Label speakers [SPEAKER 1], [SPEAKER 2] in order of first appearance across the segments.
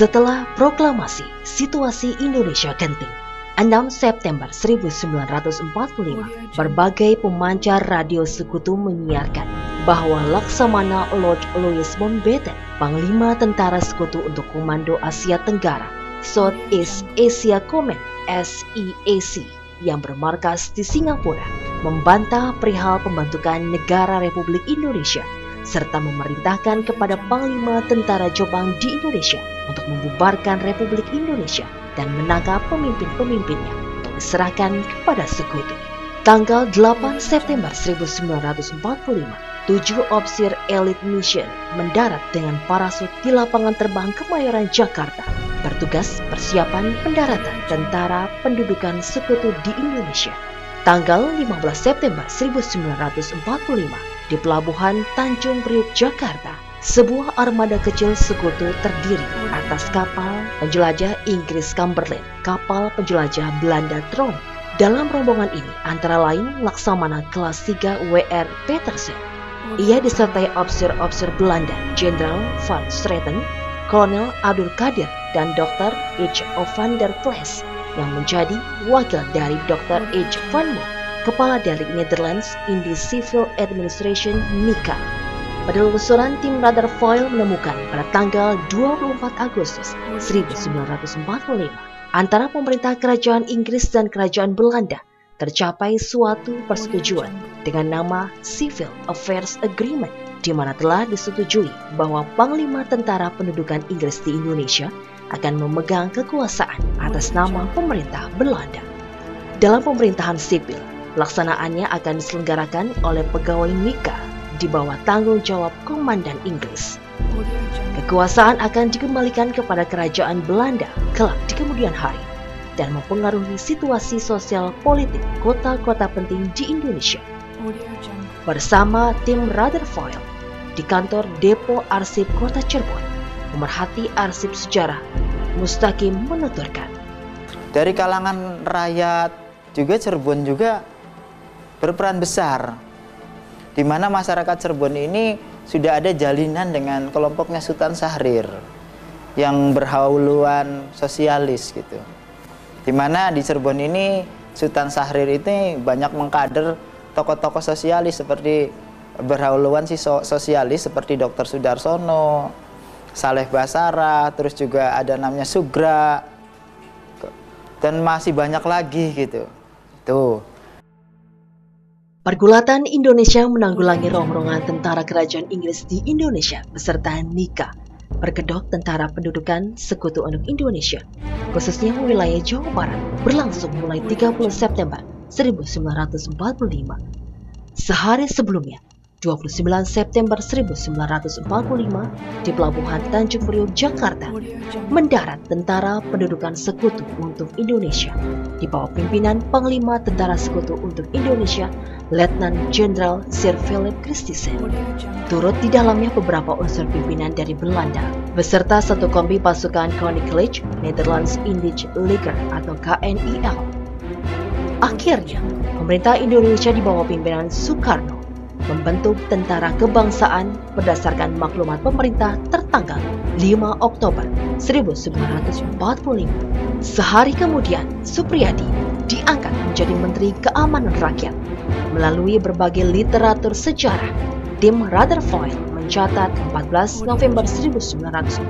[SPEAKER 1] Setelah proklamasi situasi Indonesia genting 6 September 1945, berbagai pemancar radio sekutu menyiarkan bahwa Laksamana Lodge Louis Mountbatten, Panglima Tentara Sekutu untuk Komando Asia Tenggara, Southeast Asia Command (SEAC), yang bermarkas di Singapura, membantah perihal pembentukan Negara Republik Indonesia serta memerintahkan kepada Panglima Tentara Jepang di Indonesia untuk membubarkan Republik Indonesia dan menangkap pemimpin-pemimpinnya untuk diserahkan kepada sekutu. Tanggal 8 September 1945, 7 ofisir elit mission mendarat dengan parasut di lapangan terbang Kemayoran, Jakarta, bertugas persiapan pendaratan tentara pendudukan sekutu di Indonesia. Tanggal 15 September 1945, di Pelabuhan Tanjung Priuk, Jakarta, sebuah armada kecil sekutu terdiri atas kapal penjelajah Inggris Cumberland, kapal penjelajah Belanda Tromp. Dalam rombongan ini antara lain Laksamana kelas 3 W.R. Petersen. Ia disertai ofisir-ofisir Belanda, Jenderal Van Straten, Kolonel Abdul Qadir, dan Dr. H. van der Plas yang menjadi wakil dari Dr. H. van Mook, kepala dari Netherlands in the Civil Administration (NICA). Penelusuran tim Rutherford menemukan pada tanggal 24 Agustus 1945 antara pemerintah Kerajaan Inggris dan Kerajaan Belanda tercapai suatu persetujuan dengan nama Civil Affairs Agreement, di mana telah disetujui bahwa Panglima Tentara Pendudukan Inggris di Indonesia akan memegang kekuasaan atas nama pemerintah Belanda. Dalam pemerintahan sipil, pelaksanaannya akan diselenggarakan oleh pegawai NICA di bawah tanggung jawab Komandan Inggris. Kekuasaan akan dikembalikan kepada Kerajaan Belanda kelak di kemudian hari dan mempengaruhi situasi sosial politik kota-kota penting di Indonesia. Bersama tim Rutherford di kantor Depo Arsip Kota Cirebon, pemerhati arsip sejarah Mustaqim menuturkan,
[SPEAKER 2] dari kalangan rakyat juga Cirebon juga berperan besar, di mana masyarakat Cirebon ini sudah ada jalinan dengan kelompoknya Sultan Syahrir yang berhauluan sosialis gitu. Di mana di Cirebon ini Sultan Syahrir ini banyak mengkader tokoh-tokoh sosialis seperti berhauluan sosialis seperti Dr. Sudarsono, Saleh Basara, terus juga ada namanya Sugra, dan masih banyak lagi gitu. Tuh.
[SPEAKER 1] Pergulatan Indonesia menanggulangi rongrongan tentara kerajaan Inggris di Indonesia beserta NICA, berkedok tentara pendudukan sekutu untuk Indonesia, khususnya wilayah Jawa Barat, berlangsung mulai 30 September 1945. Sehari sebelumnya, 29 September 1945, di Pelabuhan Tanjung Priok, Jakarta, mendarat tentara pendudukan sekutu untuk Indonesia di bawah pimpinan Panglima Tentara Sekutu untuk Indonesia, Letnan Jenderal Sir Philip Christison. Turut di dalamnya beberapa unsur pimpinan dari Belanda, beserta satu kombi pasukan Koninklijke Nederlands Indisch Leger atau KNIL. Akhirnya, pemerintah Indonesia di bawah pimpinan Soekarno membentuk tentara kebangsaan berdasarkan maklumat pemerintah tertanggal 5 Oktober 1945. Sehari kemudian, Supriyadi diangkat menjadi Menteri Keamanan Rakyat. Melalui berbagai literatur sejarah, tim Rutherford mencatat 14 November 1945,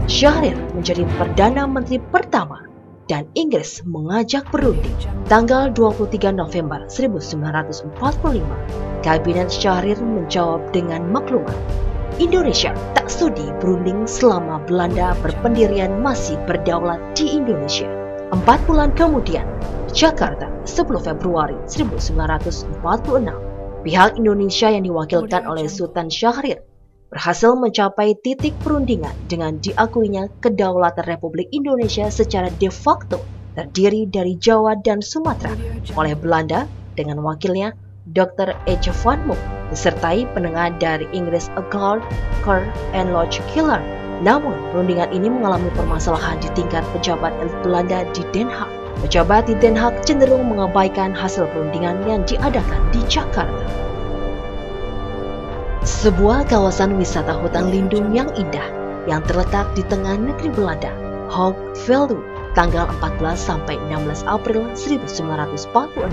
[SPEAKER 1] Syahrir menjadi Perdana Menteri pertama dan Inggris mengajak berunding. Tanggal 23 November 1945, Kabinet Syahrir menjawab dengan maklumat, Indonesia tak sudi berunding selama Belanda berpendirian masih berdaulat di Indonesia. 4 bulan kemudian, Jakarta, 10 Februari 1946, pihak Indonesia yang diwakilkan oleh Sultan Syahrir berhasil mencapai titik perundingan dengan diakuinya kedaulatan Republik Indonesia secara de facto terdiri dari Jawa dan Sumatera oleh Belanda dengan wakilnya Dr. H. van Mook disertai penengah dari Inggris Ackland, Kerr, and Lodge Killer. Namun, perundingan ini mengalami permasalahan di tingkat pejabat elit Belanda di Den Haag. Pejabat di Den Haag cenderung mengabaikan hasil perundingan yang diadakan di Jakarta. Sebuah kawasan wisata hutan lindung yang indah yang terletak di tengah negeri Belanda, Hoogvelde, tanggal 14 sampai 16 April 1946.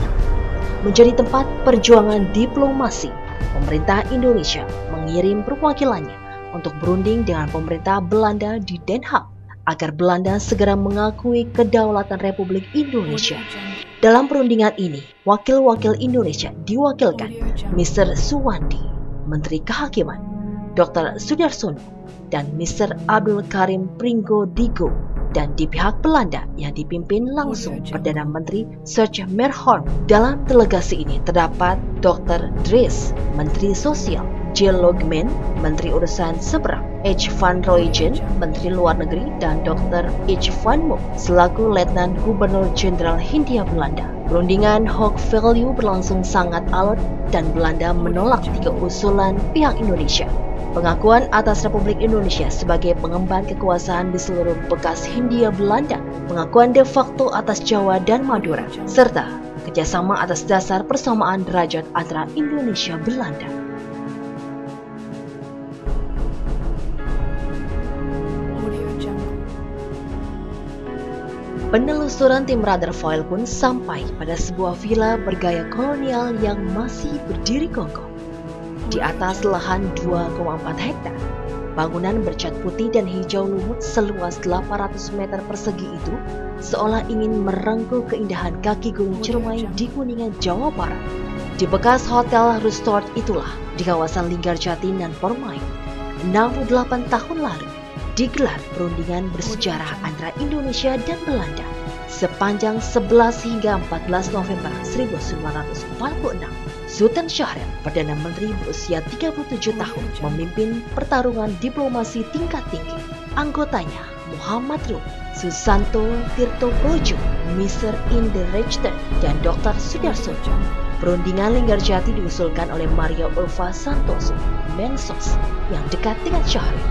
[SPEAKER 1] Menjadi tempat perjuangan diplomasi, pemerintah Indonesia mengirim perwakilannya untuk berunding dengan pemerintah Belanda di Den Haag agar Belanda segera mengakui kedaulatan Republik Indonesia. Dalam perundingan ini, wakil-wakil Indonesia diwakilkan Mr. Suwandi, Menteri Kehakiman, Dr. Sudarsono, dan Mr. Abdul Karim Pringodigo, dan di pihak Belanda yang dipimpin langsung Perdana Menteri Serge Merhorn. Dalam delegasi ini terdapat Dr. Dries, Menteri Sosial, J. Logman, Menteri Urusan Seberang, H. van Rooijen, Menteri Luar Negeri, dan Dr. H. van Mook selaku Letnan Gubernur Jenderal Hindia Belanda. Perundingan Hoogvelde berlangsung sangat alot dan Belanda menolak 3 usulan pihak Indonesia. Pengakuan atas Republik Indonesia sebagai pengemban kekuasaan di seluruh bekas Hindia Belanda, pengakuan de facto atas Jawa dan Madura, serta kerjasama atas dasar persamaan derajat antara Indonesia Belanda. Penelusuran tim radar foil pun sampai pada sebuah villa bergaya kolonial yang masih berdiri kokoh di atas lahan 2,4 hektar. Bangunan bercat putih dan hijau lumut seluas 800 meter persegi itu seolah ingin merengkuh keindahan kaki Gunung Ciremai di Kuningan, Jawa Barat. Di bekas hotel resort itulah, di kawasan Linggarjati dan Permai, 68 tahun lalu digelar perundingan bersejarah antara Indonesia dan Belanda. Sepanjang 11 hingga 14 November 1946, Sultan Syahrir, Perdana Menteri berusia 37 tahun, memimpin pertarungan diplomasi tingkat tinggi. Anggotanya Muhammad Rum, Susanto Tirtokojo, Mr. Inderrechten, dan Dr. Sudarsono. Perundingan Linggarjati diusulkan oleh Maria Ulfa Santoso, Mensos, yang dekat dengan Syahrir.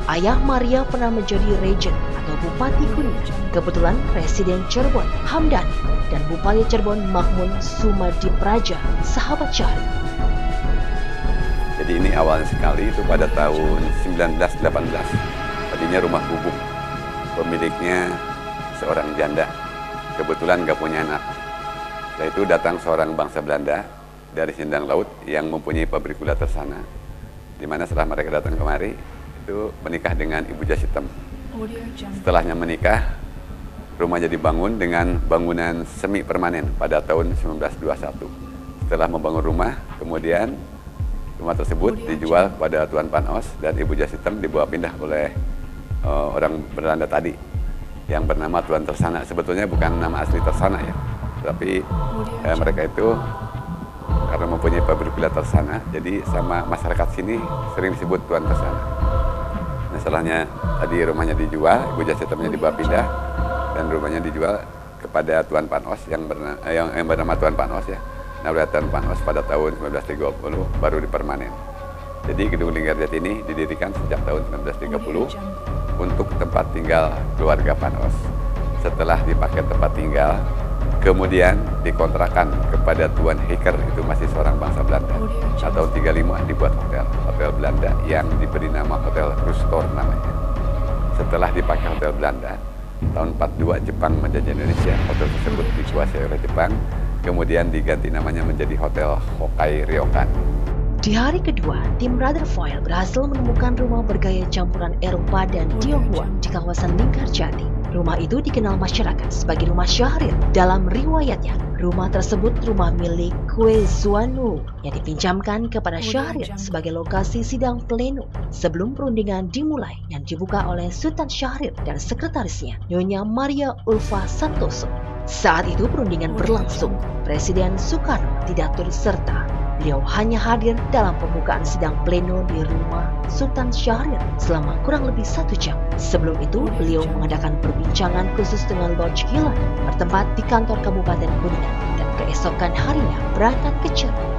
[SPEAKER 1] Ayah Maria pernah menjadi Regent atau Bupati Kuningan. Kebetulan Presiden Cirebon Hamdani dan Bupati Cirebon Mahmud Sumadi Praja, sahabat Syahrir.
[SPEAKER 3] Jadi ini awalnya sekali itu pada tahun 1918. Tadinya rumah gubuk, pemiliknya seorang janda. Kebetulan nggak punya anak. Setelah itu datang seorang bangsa Belanda dari Sindang Laut yang mempunyai pabrik gula tersana. Di mana setelah mereka datang kemari, itu menikah dengan Ibu Jas Hitam. Setelahnya menikah, rumahnya dibangun dengan bangunan semi permanen pada tahun 1921. Setelah membangun rumah, kemudian rumah tersebut dijual kepada Tuan Panos dan Ibu Jas Hitam dibawa pindah oleh orang Belanda tadi yang bernama Tuan Tersana. Sebetulnya bukan nama asli Tersana ya, tapi mereka itu karena mempunyai pabrik gula Tersana, jadi sama masyarakat sini sering disebut Tuan Tersana. Nah, setelahnya tadi rumahnya dijual, Ibu Jas Hitamnya dibawa pindah, dan rumahnya dijual kepada Tuan Panos yang bernama Tuan Panos ya. Nah, oleh Tuan Panos pada tahun 1930 baru dipermanen. Jadi gedung Linggarjati ini didirikan sejak tahun 1930 untuk tempat tinggal keluarga Panos. Setelah dipakai tempat tinggal, kemudian dikontrakan kepada Tuan Hiker, itu masih seorang bangsa Belanda. Nah, tahun 35 dibuat hotel Belanda yang diberi nama Hotel Rustor namanya. Setelah dipakai hotel Belanda, tahun 42 Jepang menjajah Indonesia. Hotel tersebut dikuasai oleh Jepang, kemudian diganti namanya menjadi Hotel Hokkai Ryokan.
[SPEAKER 1] Di hari kedua, tim radar foil berhasil menemukan rumah bergaya campuran Eropa dan Tionghoa di kawasan Linggarjati. Rumah itu dikenal masyarakat sebagai rumah Syahrir. Dalam riwayatnya, rumah tersebut rumah milik Kue Zuanu yang dipinjamkan kepada Syahrir sebagai lokasi sidang pleno sebelum perundingan dimulai yang dibuka oleh Sultan Syahrir dan sekretarisnya, Nyonya Maria Ulfa Santoso. Saat itu perundingan berlangsung, Presiden Soekarno tidak turut serta. Beliau hanya hadir dalam pembukaan sidang pleno di rumah Sultan Syahrir selama kurang lebih 1 jam. Sebelum itu, beliau mengadakan perbincangan khusus dengan Lodge Hilal bertempat di kantor Kabupaten Kuningan dan keesokan harinya berangkat ke Cirebon.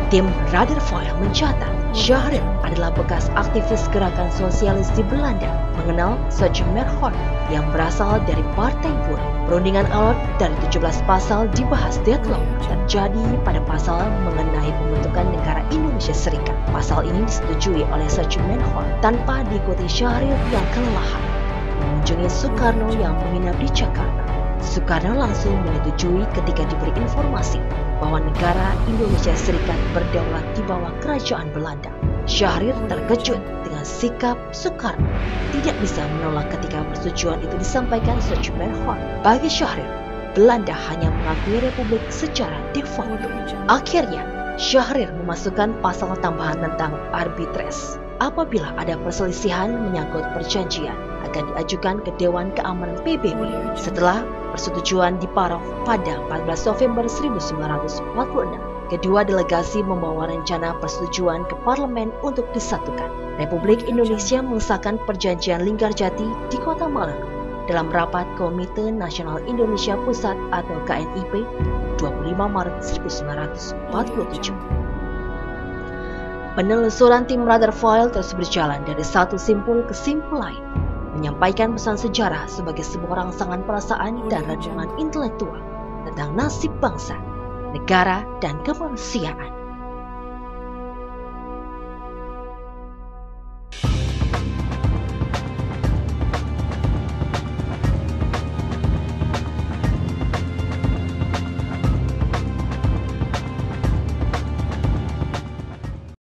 [SPEAKER 1] Tim radar foil mencatat Syahrir adalah bekas aktivis gerakan sosialis di Belanda mengenal Serge Merhorn yang berasal dari Partai Buruh. Perundingan alot dari 17 pasal dibahas deadlock terjadi pada pasal mengenai pembentukan negara Indonesia. Indonesia Serikat. Pasal ini disetujui oleh Suchmenhor tanpa diikuti Syahrir yang kelelahan mengunjungi Soekarno yang menginap di Jakarta. Soekarno langsung menyetujui ketika diberi informasi bahwa negara Indonesia Serikat berdaulat di bawah kerajaan Belanda. Syahrir terkejut dengan sikap Soekarno, tidak bisa menolak ketika persetujuan itu disampaikan Suchmenhor. Bagi Syahrir, Belanda hanya mengakui republik secara de facto. Akhirnya, Syahrir memasukkan pasal tambahan tentang arbitres. Apabila ada perselisihan menyangkut perjanjian, akan diajukan ke Dewan Keamanan PBB. Setelah persetujuan diparaf pada 14 November 1946, kedua delegasi membawa rencana persetujuan ke parlemen untuk disatukan. Republik Indonesia mengesahkan perjanjian Linggarjati di Kota Malang dalam rapat Komite Nasional Indonesia Pusat atau KNIP 25 Maret 1947. Penelusuran tim Rutherford terus berjalan dari satu simpul ke simpul lain, menyampaikan pesan sejarah sebagai sebuah rangsangan perasaan dan renungan intelektual tentang nasib bangsa, negara, dan kemanusiaan.